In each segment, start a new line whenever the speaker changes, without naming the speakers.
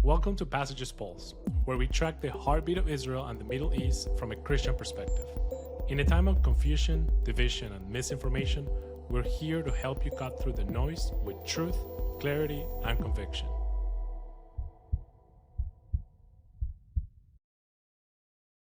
Welcome to Passages Pulse, where we track the heartbeat of Israel and the Middle East from a Christian perspective. In a time of confusion, division, and misinformation, we're here to help you cut through the noise with truth, clarity, and conviction.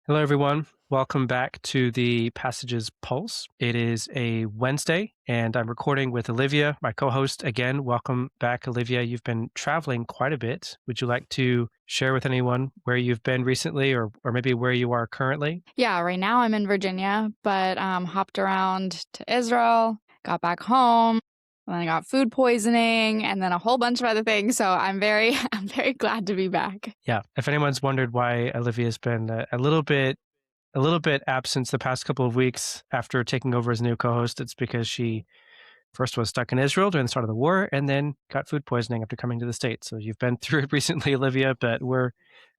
Hello, everyone. Welcome back to the Passages Pulse. It is a Wednesday, and I'm recording with Olivia, my co-host. Again, welcome back, Olivia. You've been traveling quite a bit. Would you like to share with anyone where you've been recently or maybe where you are currently?
Yeah, right now I'm in Virginia, but hopped around to Israel, got back home, and then I got food poisoning and then a whole bunch of other things. So I'm very glad to be back.
Yeah. If anyone's wondered why Olivia's been a little bit absent the past couple of weeks after taking over as new co-host, it's because she first was stuck in Israel during the start of the war and then got food poisoning after coming to the States. So you've been through it recently, Olivia, but we're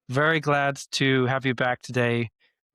very glad to have you back today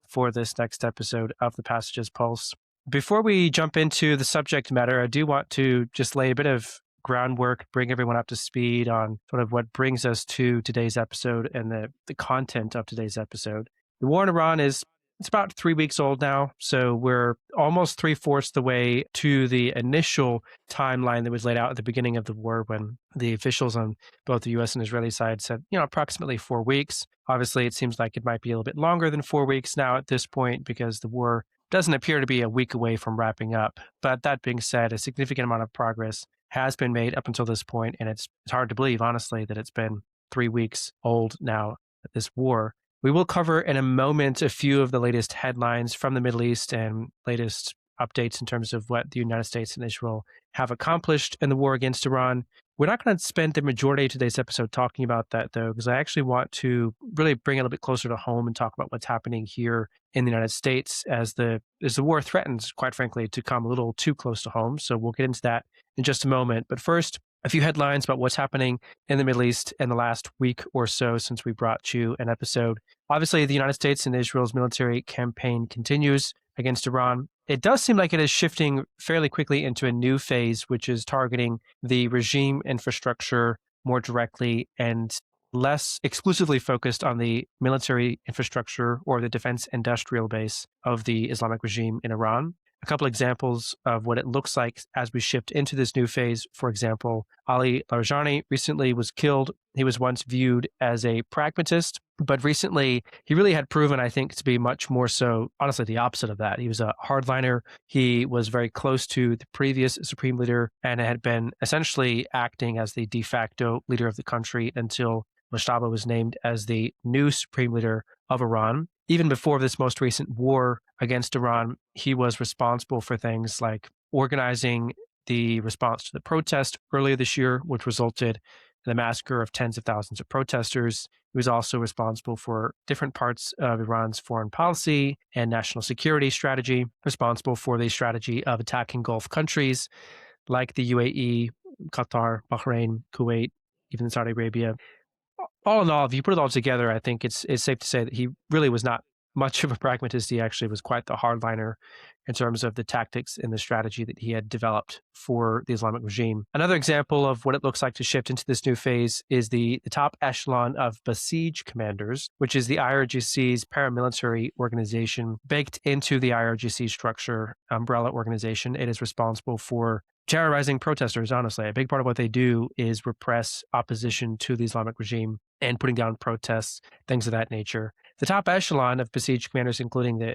for this next episode of the Passages Pulse. Before we jump into the subject matter, I do want to just lay a bit of groundwork, bring everyone up to speed on sort of what brings us to today's episode and the content of today's episode. The war in Iran it's about 3 weeks old now, so we're almost 3/4 the way to the initial timeline that was laid out at the beginning of the war when the officials on both the U.S. and Israeli side said, approximately 4 weeks. Obviously, it seems like it might be a little bit longer than 4 weeks now at this point because the war doesn't appear to be a week away from wrapping up. But that being said, a significant amount of progress has been made up until this point, and it's hard to believe, honestly, that it's been 3 weeks old now, this war. We will cover in a moment a few of the latest headlines from the Middle East and latest updates in terms of what the United States and Israel have accomplished in the war against Iran. We're not going to spend the majority of today's episode talking about that, though, because I actually want to really bring it a little bit closer to home and talk about what's happening here in the United States as the war threatens, quite frankly, to come a little too close to home. So we'll get into that in just a moment. But first, a few headlines about what's happening in the Middle East in the last week or so since we brought you an episode. Obviously, the United States and Israel's military campaign continues against Iran. It does seem like it is shifting fairly quickly into a new phase, which is targeting the regime infrastructure more directly and less exclusively focused on the military infrastructure or the defense industrial base of the Islamic regime in Iran. A couple examples of what it looks like as we shift into this new phase. For example, Ali Larijani recently was killed. He was once viewed as a pragmatist, but recently he really had proven, I think, to be much more so, honestly, the opposite of that. He was a hardliner. He was very close to the previous supreme leader and had been essentially acting as the de facto leader of the country until Moshtaba was named as the new supreme leader of Iran. Even before this most recent war against Iran, he was responsible for things like organizing the response to the protest earlier this year, which resulted in the massacre of tens of thousands of protesters. He was also responsible for different parts of Iran's foreign policy and national security strategy, responsible for the strategy of attacking Gulf countries like the UAE, Qatar, Bahrain, Kuwait, even Saudi Arabia. All in all, if you put it all together, I think it's safe to say that he really was not much of a pragmatist. He actually was quite the hardliner in terms of the tactics and the strategy that he had developed for the Islamic regime. Another example of what it looks like to shift into this new phase is the top echelon of Basij commanders, which is the IRGC's paramilitary organization baked into the IRGC structure umbrella organization. It is responsible for terrorizing protesters, honestly. A big part of what they do is repress opposition to the Islamic regime and putting down protests, things of that nature. The top echelon of Basij commanders, including the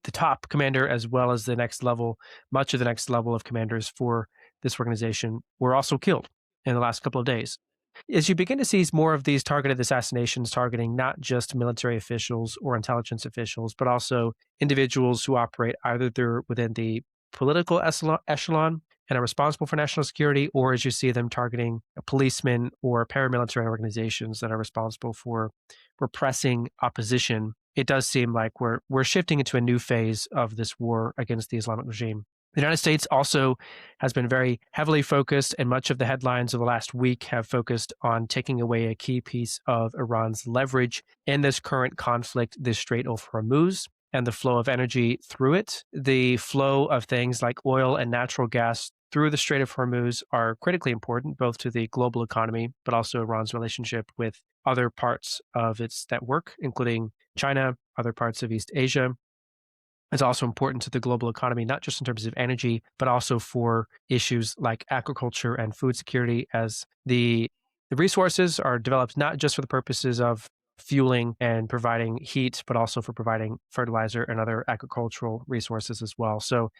top commander as well as the next level, much of the next level of commanders for this organization, were also killed in the last couple of days. As you begin to see more of these targeted assassinations targeting not just military officials or intelligence officials, but also individuals who operate either they're within the political echelon and are responsible for national security, or as you see them targeting policemen or paramilitary organizations that are responsible for repressing opposition, it does seem like we're shifting into a new phase of this war against the Islamic regime. The United States also has been very heavily focused, and much of the headlines of the last week have focused on taking away a key piece of Iran's leverage in this current conflict, this Strait of Hormuz, and the flow of energy through it. The flow of things like oil and natural gas through the Strait of Hormuz are critically important, both to the global economy, but also Iran's relationship with other parts of its network, including China, other parts of East Asia. It's also important to the global economy, not just in terms of energy, but also for issues like agriculture and food security, as the resources are developed not just for the purposes of fueling and providing heat, but also for providing fertilizer and other agricultural resources as well. So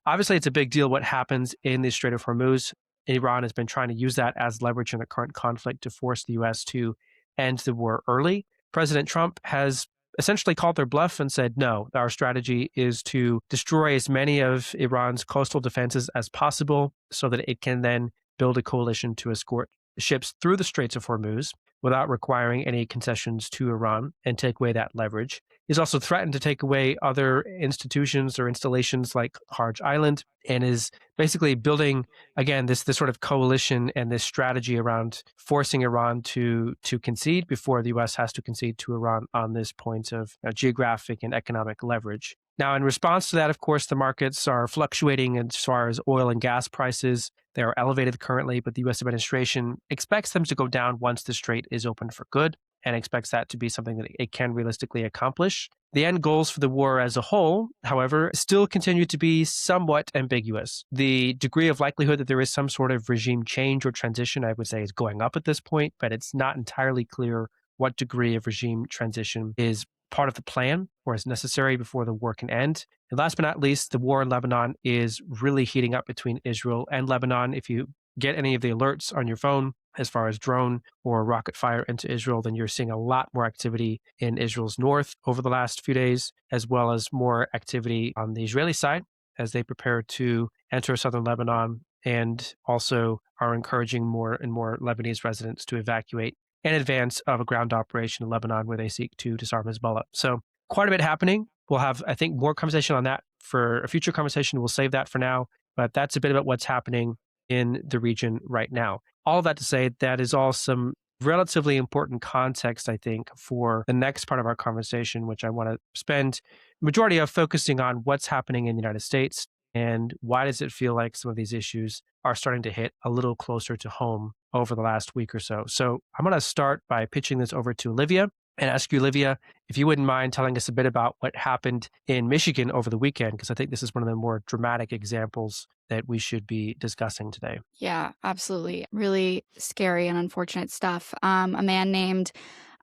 obviously, it's a big deal what happens in the Strait of Hormuz. Iran has been trying to use that as leverage in the current conflict to force the U.S. to end the war early. President Trump has essentially called their bluff and said, no, our strategy is to destroy as many of Iran's coastal defenses as possible so that it can then build a coalition to escort ships through the Straits of Hormuz without requiring any concessions to Iran and take away that leverage. He's also threatened to take away other institutions or installations like Harj Island, and is basically building, again, this sort of coalition and this strategy around forcing Iran to concede before the U.S. has to concede to Iran on this point of geographic and economic leverage. Now, in response to that, of course, the markets are fluctuating as far as oil and gas prices. They are elevated currently, but the U.S. administration expects them to go down once the strait is open for good, and expects that to be something that it can realistically accomplish. The end goals for the war as a whole, however, still continue to be somewhat ambiguous. The degree of likelihood that there is some sort of regime change or transition, I would say, is going up at this point, but it's not entirely clear what degree of regime transition is part of the plan or is necessary before the war can end. And last but not least, the war in Lebanon is really heating up between Israel and Lebanon. If you get any of the alerts on your phone as far as drone or rocket fire into Israel, then you're seeing a lot more activity in Israel's north over the last few days, as well as more activity on the Israeli side as they prepare to enter southern Lebanon, and also are encouraging more and more Lebanese residents to evacuate in advance of a ground operation in Lebanon where they seek to disarm Hezbollah. So quite a bit happening. We'll have, I think, more conversation on that for a future conversation. We'll save that for now, but that's a bit about what's happening in the region right now. All of that to say, that is all some relatively important context, I think, for the next part of our conversation, which I want to spend the majority of focusing on what's happening in the United States and why does it feel like some of these issues are starting to hit a little closer to home over the last week or so. So I'm going to start by pitching this over to Olivia and ask you, Olivia, if you wouldn't mind telling us a bit about what happened in Michigan over the weekend, because I think this is one of the more dramatic examples that we should be discussing today.
Yeah, absolutely. Really scary and unfortunate stuff. A man named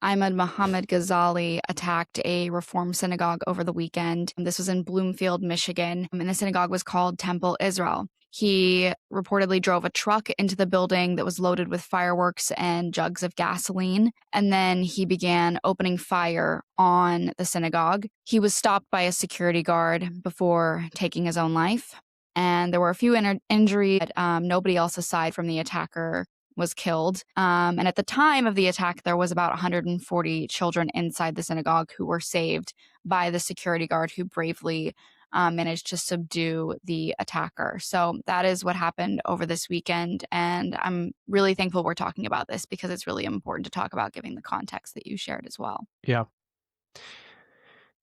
Ahmad Mohammed Ghazali attacked a Reform synagogue over the weekend. This was in Bloomfield, Michigan, and the synagogue was called Temple Israel. He reportedly drove a truck into the building that was loaded with fireworks and jugs of gasoline, and then he began opening fire on the synagogue. He was stopped by a security guard before taking his own life, and there were a few injuries, but nobody else aside from the attacker was killed. And at the time of the attack, there was about 140 children inside the synagogue who were saved by the security guard who bravely managed to subdue the attacker. So that is what happened over this weekend. And I'm really thankful we're talking about this because it's really important to talk about, giving the context that you shared as well.
Yeah.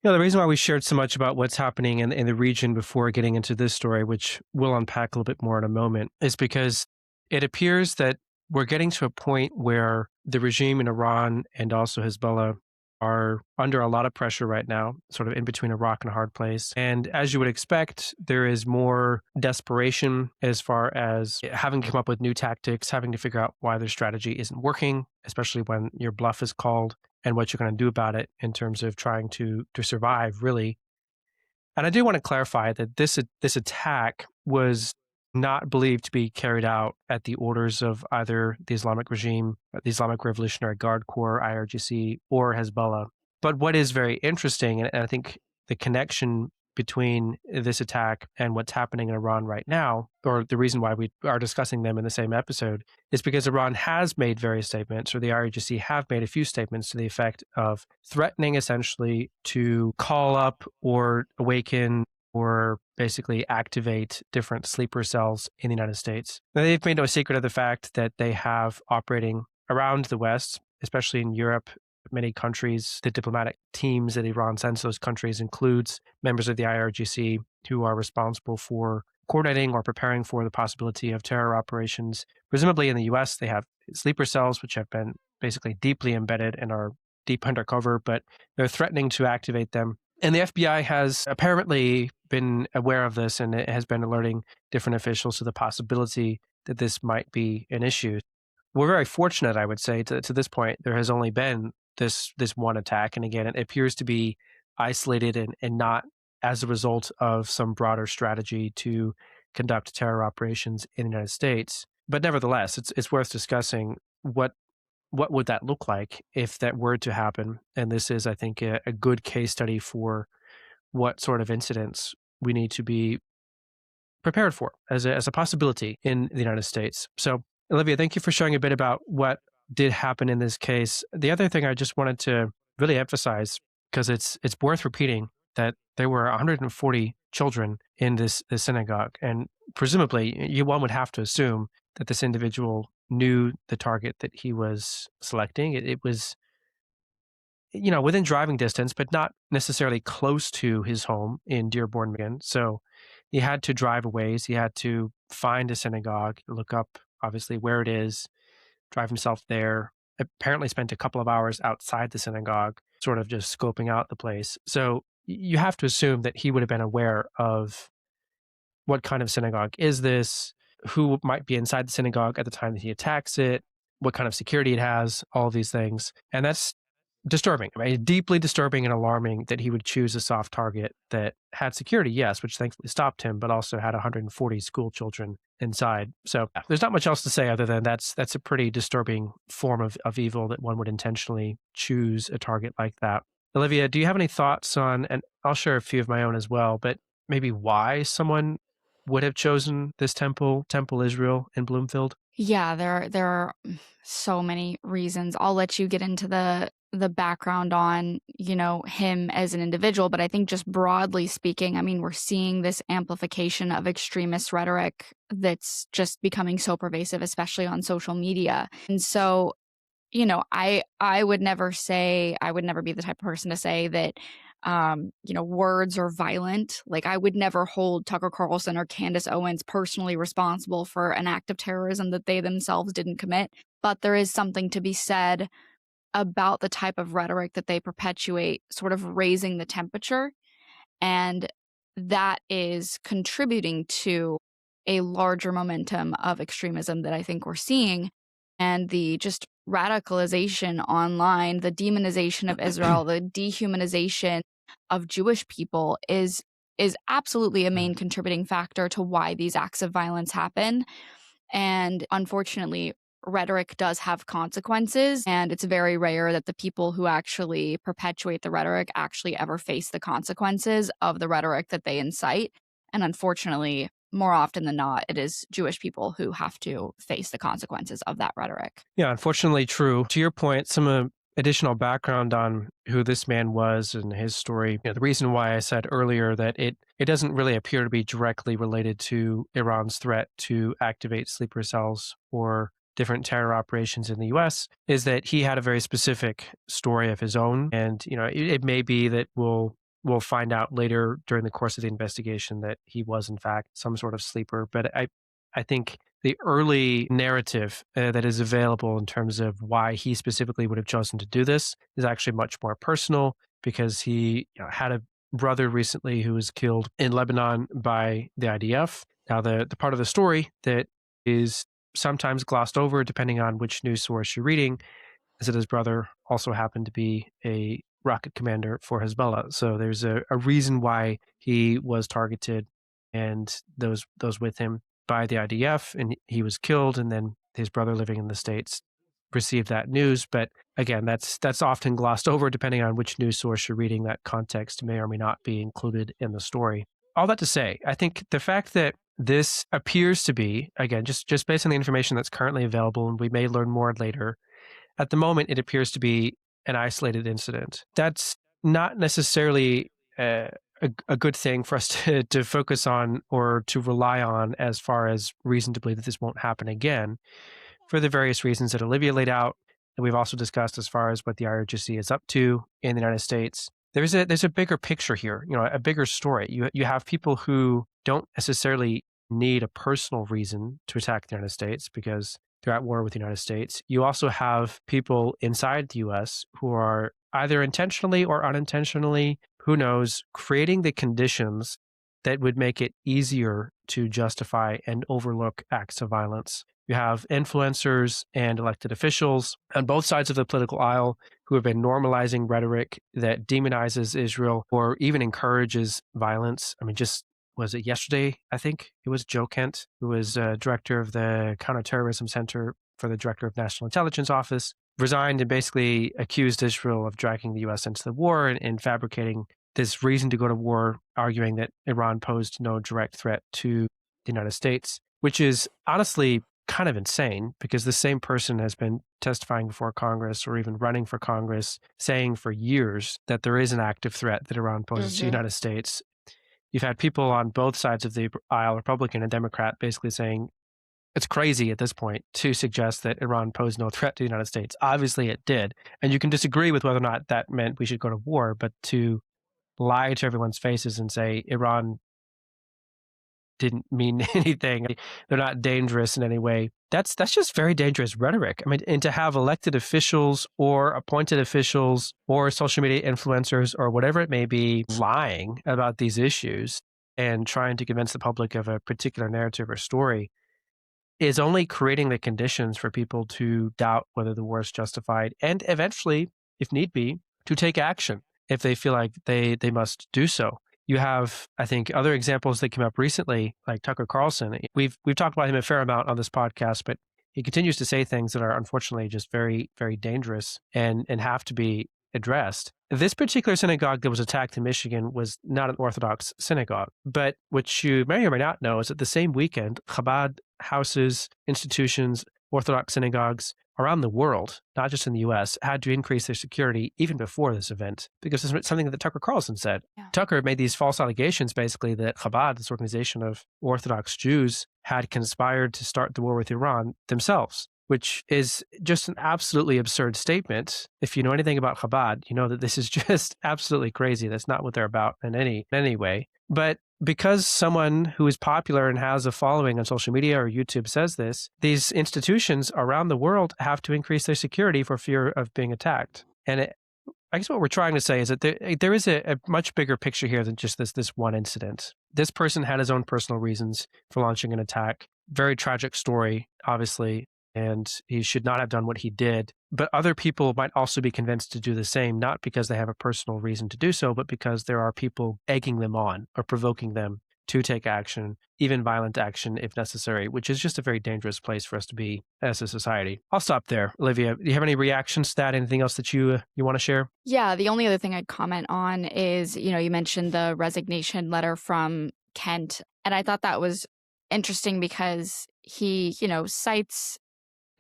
The reason why we shared so much about what's happening in the region before getting into this story, which we'll unpack a little bit more in a moment, is because it appears that we're getting to a point where the regime in Iran and also Hezbollah are under a lot of pressure right now, sort of in between a rock and a hard place. And as you would expect, there is more desperation as far as having to come up with new tactics, having to figure out why their strategy isn't working, especially when your bluff is called, and what you're going to do about it in terms of trying to survive, really. And I do want to clarify that this attack was not believed to be carried out at the orders of either the Islamic regime, the Islamic Revolutionary Guard Corps, IRGC, or Hezbollah. But what is very interesting, and I think the connection between this attack and what's happening in Iran right now, or the reason why we are discussing them in the same episode, is because Iran has made various statements, or the IRGC have made a few statements to the effect of threatening essentially to call up or awaken or basically activate different sleeper cells in the United States. Now, they've made no secret of the fact that they have operating around the West, especially in Europe, many countries. The diplomatic teams that Iran sends to those countries includes members of the IRGC who are responsible for coordinating or preparing for the possibility of terror operations. Presumably in the US, they have sleeper cells, which have been basically deeply embedded and are deep undercover, but they're threatening to activate them. And the FBI has apparently been aware of this, and it has been alerting different officials to the possibility that this might be an issue. We're very fortunate, I would say, to this point. There has only been this one attack, and again, it appears to be isolated and not as a result of some broader strategy to conduct terror operations in the United States. But nevertheless, it's worth discussing what would that look like if that were to happen. And this is, I think, a good case study for what sort of incidents we need to be prepared for as a possibility in the United States. So, Olivia, thank you for sharing a bit about what did happen in this case. The other thing I just wanted to really emphasize, because it's worth repeating, that there were 140 children in this synagogue, and presumably one would have to assume that this individual knew the target that he was selecting. It was, within driving distance, but not necessarily close to his home in Dearborn, Michigan. So he had to drive a ways. He had to find a synagogue, look up, obviously, where it is, drive himself there. Apparently spent a couple of hours outside the synagogue, sort of just scoping out the place. So you have to assume that he would have been aware of what kind of synagogue is this, who might be inside the synagogue at the time that he attacks it, what kind of security it has, all of these things. And that's disturbing. I mean, deeply disturbing and alarming that he would choose a soft target that had security, yes, which thankfully stopped him, but also had 140 school children inside. So there's not much else to say other than that's a pretty disturbing form of evil that one would intentionally choose a target like that. Olivia, do you have any thoughts on, and I'll share a few of my own as well, but maybe why someone would have chosen this Temple Israel in Bloomfield?
Yeah, there are so many reasons. I'll let you get into the background on, him as an individual, but I think just broadly speaking, I mean, we're seeing this amplification of extremist rhetoric that's just becoming so pervasive, especially on social media. And so, I would never be the type of person to say that words are violent. Like, I would never hold Tucker Carlson or Candace Owens personally responsible for an act of terrorism that they themselves didn't commit. But there is something to be said about the type of rhetoric that they perpetuate, sort of raising the temperature. And that is contributing to a larger momentum of extremism that I think we're seeing. And the just radicalization online, the demonization of Israel, the dehumanization of Jewish people is absolutely a main contributing factor to why these acts of violence happen. And unfortunately, rhetoric does have consequences, and it's very rare that the people who actually perpetuate the rhetoric actually ever face the consequences of the rhetoric that they incite. And unfortunately, more often than not, it is Jewish people who have to face the consequences of that rhetoric.
Yeah, unfortunately true. To your point, some additional background on who this man was and his story. The reason why I said earlier that it doesn't really appear to be directly related to Iran's threat to activate sleeper cells or different terror operations in the US is that he had a very specific story of his own. And, it may be that we'll find out later during the course of the investigation that he was in fact some sort of sleeper. But I think the early narrative that is available in terms of why he specifically would have chosen to do this is actually much more personal, because he had a brother recently who was killed in Lebanon by the IDF. Now, the part of the story that is sometimes glossed over, depending on which news source you're reading, is that his brother also happened to be a rocket commander for Hezbollah. So there's a reason why he was targeted and those with him by the IDF, and he was killed, and then his brother living in the States received that news. But again, that's often glossed over depending on which news source you're reading. That context may or may not be included in the story. All that to say, I think the fact that this appears to be, again, just based on the information that's currently available, and we may learn more later, at the moment, it appears to be an isolated incident. That's not necessarily a good thing for us to focus on or to rely on as far as reason to believe that this won't happen again, for the various reasons that Olivia laid out, and we've also discussed as far as what the IRGC is up to in the United States. There's a bigger picture here, a bigger story. You have people who don't necessarily need a personal reason to attack the United States because they're at war with the United States. You also have people inside the US who are either intentionally or unintentionally, who knows, creating the conditions that would make it easier to justify and overlook acts of violence. You have influencers and elected officials on both sides of the political aisle who have been normalizing rhetoric that demonizes Israel or even encourages violence. I mean, just was it yesterday? I think it was Joe Kent, who was director of the Counterterrorism Center for the Director of National Intelligence Office, resigned and basically accused Israel of dragging the U.S. into the war and fabricating this reason to go to war, arguing that Iran posed no direct threat to the United States, which is honestly kind of insane because the same person has been testifying before Congress or even running for Congress, saying for years that there is an active threat that Iran poses to the United States. You've had people on both sides of the aisle, Republican and Democrat, basically saying it's crazy at this point to suggest that Iran posed no threat to the United States. Obviously it did. And you can disagree with whether or not that meant we should go to war, but to lie to everyone's faces and say Iran didn't mean anything, they're not dangerous in any way, that's just very dangerous rhetoric. I mean, and to have elected officials or appointed officials or social media influencers or whatever it may be lying about these issues and trying to convince the public of a particular narrative or story is only creating the conditions for people to doubt whether the war is justified and eventually, if need be, to take action if they feel like they must do so. You have, I think, other examples that came up recently, like Tucker Carlson. We've talked about him a fair amount on this podcast, but he continues to say things that are unfortunately just very, very dangerous and have to be addressed. This particular synagogue that was attacked in Michigan was not an Orthodox synagogue, but what you may or may not know is that the same weekend, Chabad houses, institutions, Orthodox synagogues around the world, not just in the US, had to increase their security even before this event because it's something that Tucker Carlson said. Yeah. Tucker made these false allegations basically that Chabad, this organization of Orthodox Jews, had conspired to start the war with Iran themselves, which is just an absolutely absurd statement. If you know anything about Chabad, you know that this is just absolutely crazy. That's not what they're about in any way. But because someone who is popular and has a following on social media or YouTube says this, these institutions around the world have to increase their security for fear of being attacked. And I guess what we're trying to say is that there is a much bigger picture here than just this one incident. This person had his own personal reasons for launching an attack. Very tragic story, obviously, and he should not have done what he did. But other people might also be convinced to do the same, not because they have a personal reason to do so, but because there are people egging them on or provoking them to take action, even violent action if necessary, which is just a very dangerous place for us to be as a society. I'll stop there. Olivia, do you have any reactions to that? Anything else that you want to share?
Yeah, the only other thing I'd comment on is, you mentioned the resignation letter from Kent, and I thought that was interesting because he, cites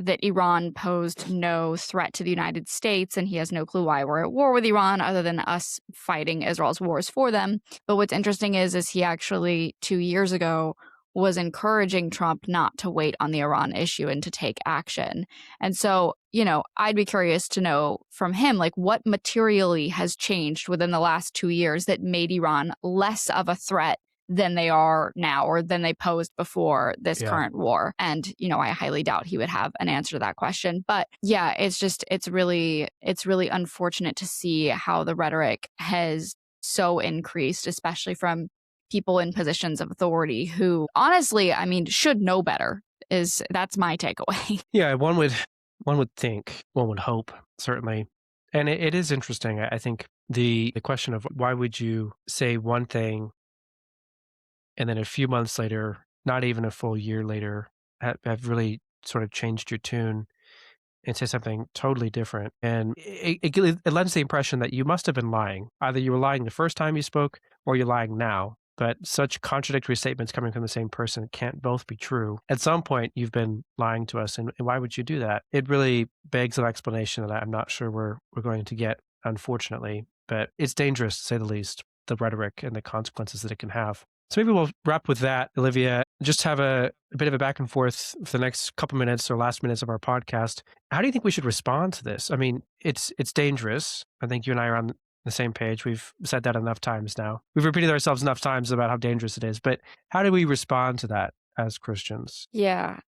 that Iran posed no threat to the United States, and he has no clue why we're at war with Iran other than us fighting Israel's wars for them. But what's interesting is he actually 2 years ago was encouraging Trump not to wait on the Iran issue and to take action. And so, I'd be curious to know from him, what materially has changed within the last 2 years that made Iran less of a threat than they are now or than they posed before this current war. And, I highly doubt he would have an answer to that question. But yeah, it's really unfortunate to see how the rhetoric has so increased, especially from people in positions of authority who honestly, should know better. That's my takeaway.
Yeah, one would think, one would hope, certainly. And it is interesting. I think the question of why would you say one thing and then a few months later, not even a full year later, have really sort of changed your tune and say something totally different. And it lends the impression that you must have been lying. Either you were lying the first time you spoke or you're lying now. But such contradictory statements coming from the same person can't both be true. At some point, you've been lying to us. And why would you do that? It really begs an explanation that I'm not sure we're going to get, unfortunately. But it's dangerous, to say the least, the rhetoric and the consequences that it can have. So maybe we'll wrap with that, Olivia. Just have a bit of a back and forth for the next couple minutes or last minutes of our podcast. How do you think we should respond to this? I mean, it's dangerous. I think you and I are on the same page. We've said that enough times now. We've repeated ourselves enough times about how dangerous it is. But how do we respond to that? as Christians?
Yeah.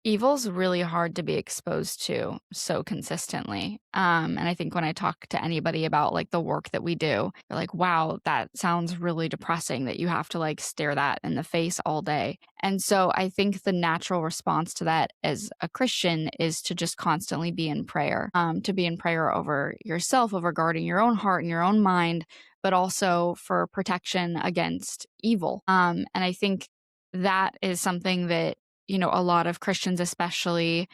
Evil's really hard to be exposed to so consistently. And I think when I talk to anybody about like the work that we do, they're like, wow, that sounds really depressing that you have to like stare that in the face all day. And so I think the natural response to that as a Christian is to just constantly be in prayer, to be in prayer over yourself, over guarding your own heart and your own mind, but also for protection against evil. And I think that is something that, a lot of Christians, especially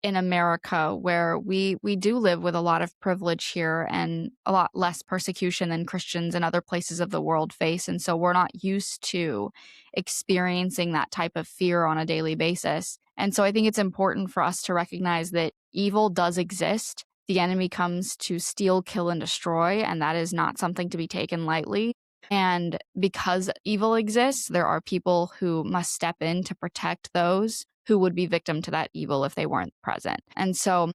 in America, where we do live with a lot of privilege here and a lot less persecution than Christians in other places of the world face. And so we're not used to experiencing that type of fear on a daily basis. And so I think it's important for us to recognize that evil does exist. The enemy comes to steal, kill, and destroy, and that is not something to be taken lightly. And because evil exists, there are people who must step in to protect those who would be victim to that evil if they weren't present. And so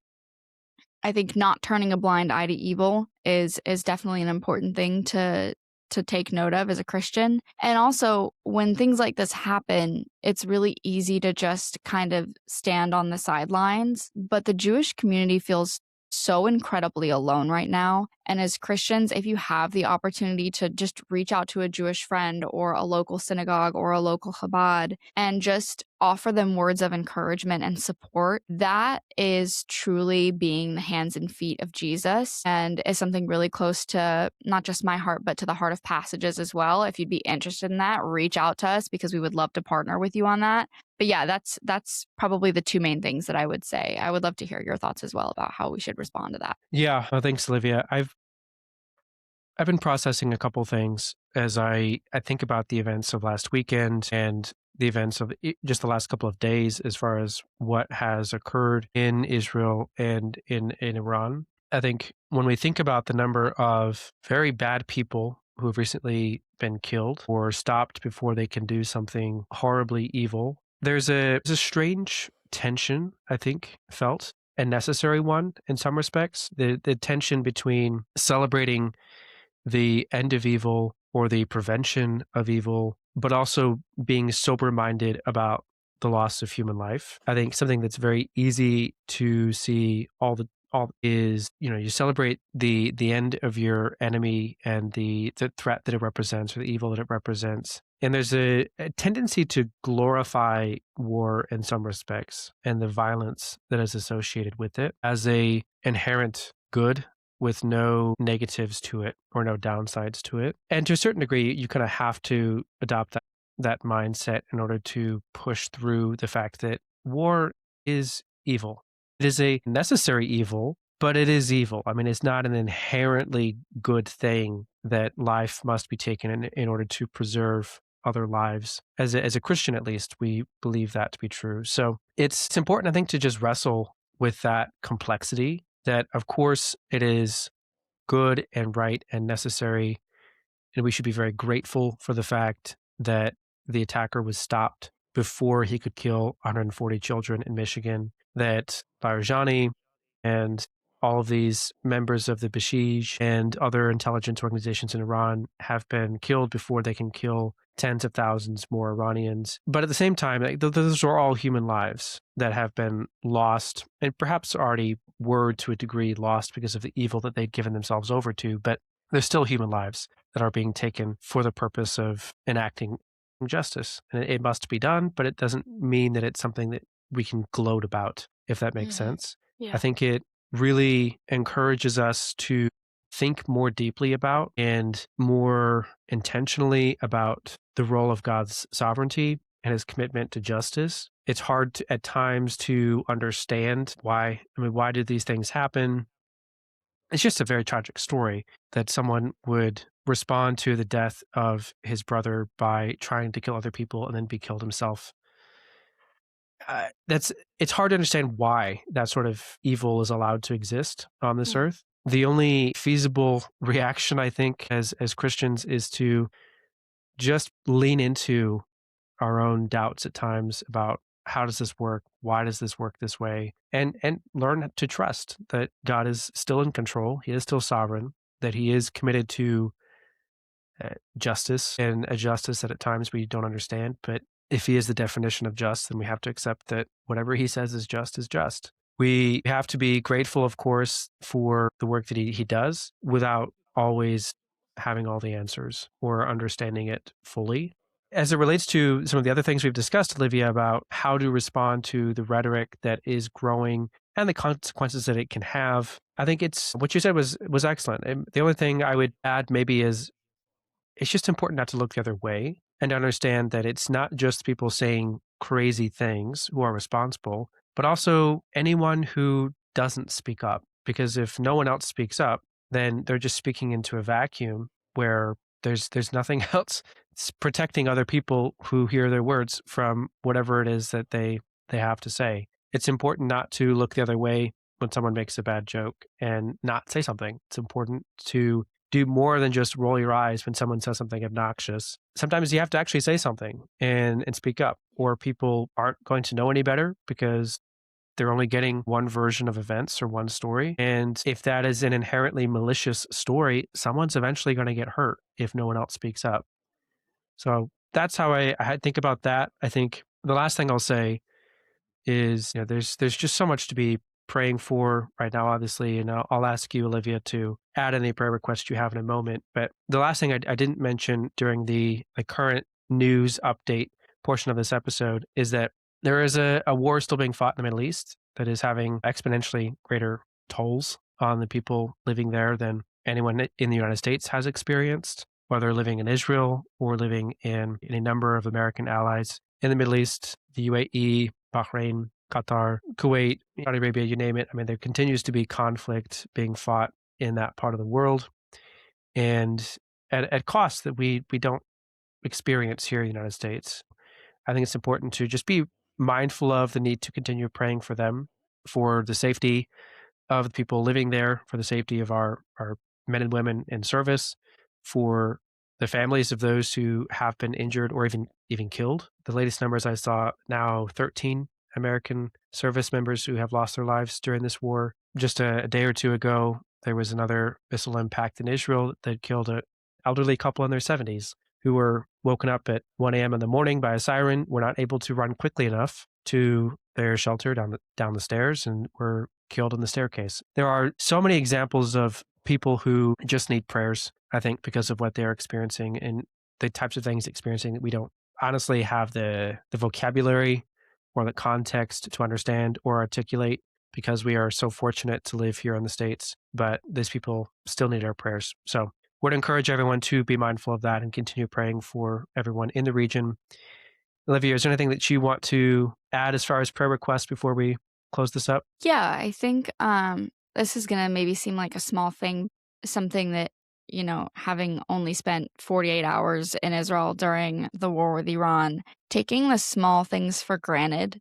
I think not turning a blind eye to evil is definitely an important thing to take note of as a Christian. And also, when things like this happen, it's really easy to just kind of stand on the sidelines. But the Jewish community feels so incredibly alone right now. And as Christians, if you have the opportunity to just reach out to a Jewish friend or a local synagogue or a local Chabad and just offer them words of encouragement and support, that is truly being the hands and feet of Jesus and is something really close to not just my heart, but to the heart of Passages as well. If you'd be interested in that, reach out to us because we would love to partner with you on that. But yeah, that's probably the two main things that I would say. I would love to hear your thoughts as well about how we should respond to that.
Yeah, thanks, Olivia. I've been processing a couple things as I think about the events of last weekend and the events of just the last couple of days as far as what has occurred in Israel and in Iran. I think when we think about the number of very bad people who have recently been killed or stopped before they can do something horribly evil, there's a strange tension, I think, felt, a necessary one in some respects. The tension between celebrating the end of evil or the prevention of evil, but also being sober-minded about the loss of human life. I think something that's very easy to see all is, you celebrate the end of your enemy and the threat that it represents or the evil that it represents. And there's a tendency to glorify war in some respects and the violence that is associated with it as a inherent good with no negatives to it or no downsides to it. And to a certain degree, you kind of have to adopt that mindset in order to push through the fact that war is evil. It is a necessary evil, but it is evil. I mean, it's not an inherently good thing that life must be taken in order to preserve other lives. As a Christian, at least, we believe that to be true. So it's important, I think, to just wrestle with that complexity, that of course it is good and right and necessary, and we should be very grateful for the fact that the attacker was stopped before he could kill 140 children in Michigan, that Barjani and all of these members of the Basij and other intelligence organizations in Iran have been killed before they can kill tens of thousands more Iranians. But at the same time, those are all human lives that have been lost and perhaps already were to a degree lost because of the evil that they'd given themselves over to. But they're still human lives that are being taken for the purpose of enacting justice. And it must be done, but it doesn't mean that it's something that we can gloat about, if that makes sense.
Yeah.
I think it really encourages us to think more deeply about and more intentionally about the role of God's sovereignty and his commitment to justice. It's hard at times to understand why did these things happen? It's just a very tragic story that someone would respond to the death of his brother by trying to kill other people and then be killed himself. It's hard to understand why that sort of evil is allowed to exist on this earth. The only feasible reaction, I think, as Christians is to just lean into our own doubts at times about how does this work? Why does this work this way? And learn to trust that God is still in control. He is still sovereign, that he is committed to justice, and a justice that at times we don't understand, but if he is the definition of just, then we have to accept that whatever he says is just is just. We have to be grateful, of course, for the work that he does without always having all the answers or understanding it fully. As it relates to some of the other things we've discussed, Olivia, about how to respond to the rhetoric that is growing and the consequences that it can have, I think it's what you said was excellent. And the only thing I would add maybe is it's just important not to look the other way and to understand that it's not just people saying crazy things who are responsible, but also anyone who doesn't speak up. Because if no one else speaks up, then they're just speaking into a vacuum where there's nothing else protecting other people who hear their words from whatever it is that they have to say. It's important not to look the other way when someone makes a bad joke and not say something. It's important to do more than just roll your eyes when someone says something obnoxious. Sometimes you have to actually say something and speak up, or people aren't going to know any better because they're only getting one version of events or one story. And if that is an inherently malicious story, someone's eventually going to get hurt if no one else speaks up. So that's how I think about that. I think the last thing I'll say is, there's just so much to be praying for right now, obviously, and I'll ask you, Olivia, to add any prayer requests you have in a moment. But the last thing I didn't mention during the current news update portion of this episode is that there is a war still being fought in the Middle East that is having exponentially greater tolls on the people living there than anyone in the United States has experienced, whether living in Israel or living in a number of American allies in the Middle East, the UAE, Bahrain, Qatar, Kuwait, Saudi Arabia, you name it. I mean, there continues to be conflict being fought in that part of the world, and at costs that we don't experience here in the United States. I think it's important to just be mindful of the need to continue praying for them, for the safety of the people living there, for the safety of our men and women in service, for the families of those who have been injured or even killed. The latest numbers I saw, now 13 American service members who have lost their lives during this war. Just a day or two ago, there was another missile impact in Israel that killed an elderly couple in their 70s who were woken up at 1 a.m. in the morning by a siren, were not able to run quickly enough to their shelter down the stairs, and were killed in the staircase. There are so many examples of people who just need prayers, I think, because of what they're experiencing and the types of things experiencing that we don't honestly have the vocabulary or the context to understand or articulate, because we are so fortunate to live here in the States. But these people still need our prayers. So would encourage everyone to be mindful of that and continue praying for everyone in the region. Olivia, is there anything that you want to add as far as prayer requests before we close this up?
Yeah, I think this is going to maybe seem like a small thing, something that, having only spent 48 hours in Israel during the war with Iran, taking the small things for granted.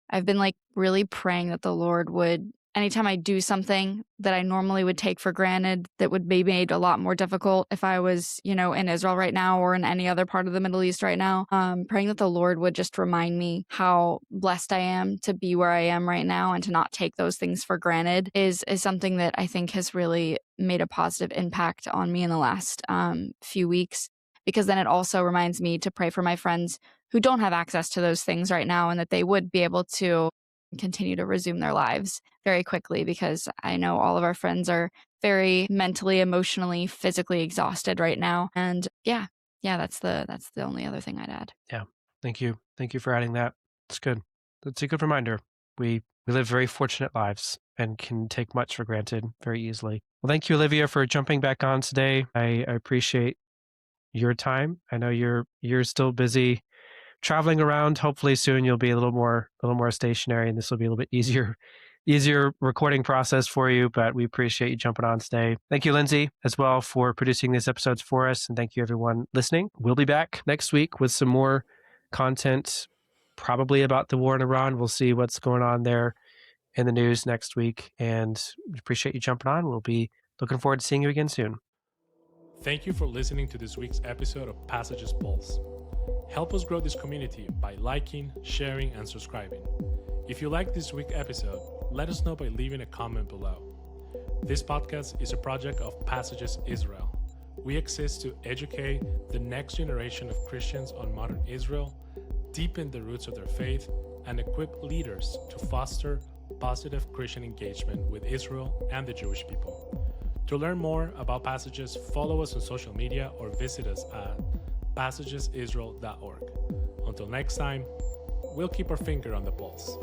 I've been really praying that the Lord would, anytime I do something that I normally would take for granted that would be made a lot more difficult if I was, in Israel right now or in any other part of the Middle East right now, praying that the Lord would just remind me how blessed I am to be where I am right now and to not take those things for granted is something that I think has really made a positive impact on me in the last few weeks. Because then it also reminds me to pray for my friends who don't have access to those things right now, and that they would be able to continue to resume their lives very quickly, because I know all of our friends are very mentally, emotionally, physically exhausted right now. And yeah, that's the only other thing I'd add.
Yeah. Thank you. Thank you for adding that. It's good. That's a good reminder. We live very fortunate lives and can take much for granted very easily. Well, thank you, Olivia, for jumping back on today. I appreciate your time. I know you're still busy traveling around. Hopefully soon you'll be a little more stationary, and this will be a little bit easier recording process for you, but we appreciate you jumping on today. Thank you, Lindsay, as well, for producing these episodes for us, and thank you everyone listening. We'll be back next week with some more content, probably about the war in Iran. We'll see what's going on there in the news next week, and we appreciate you jumping on. We'll be looking forward to seeing you again soon.
Thank you for listening to this week's episode of Passages Pulse. Help us grow this community by liking, sharing, and subscribing. If you liked this week's episode, let us know by leaving a comment below. This podcast is a project of Passages Israel. We exist to educate the next generation of Christians on modern Israel, deepen the roots of their faith, and equip leaders to foster positive Christian engagement with Israel and the Jewish people. To learn more about Passages, follow us on social media or visit us at passagesisrael.org. Until next time, we'll keep our finger on the pulse.